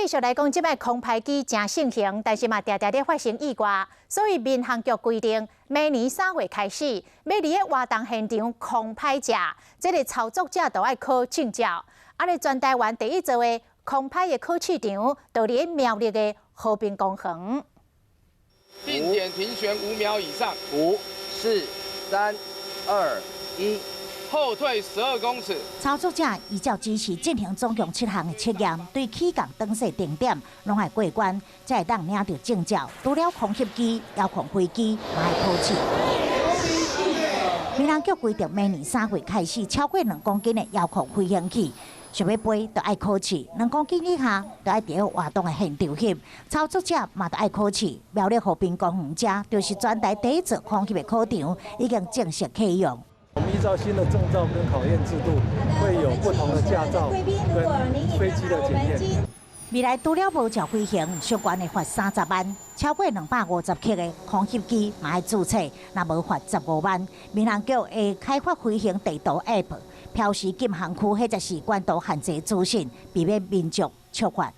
继续来讲，即摆空拍机真盛行，但是嘛，常常咧发生意外，所以民航局规定，明年3月开始，要伫个活动现场空拍者，这个操作者都要考证照。啊，咧全台湾第一座的空拍的考试场，就伫苗栗的和平公园。定点停旋5秒以上。5、4、3、2、1。 后退12公尺。操作者依照指示进行总共7项的测验，对起降、灯设定点拢要过关，才会当领到证照。除了空拍机、遥控飞机，嘛要考试。民航局规定，明年3月开始，超过2公斤的遥控飞行器，想要飞都要考试；2公斤以下都要伫活动的现场翕。操作者嘛都要考试。苗栗和平公园遮就是全台第一座空翕的考场，已经正式启用。 我们依照新的证照跟考验制度，会有不同的驾照跟飞机的检验。未来除了无照飞行，相关的罚30万；超过250克的空翕机嘛要注册，若无罚15万。民航局会开发飞行地图 App， 标示禁航区或者是关岛限制资讯，避免民众触发。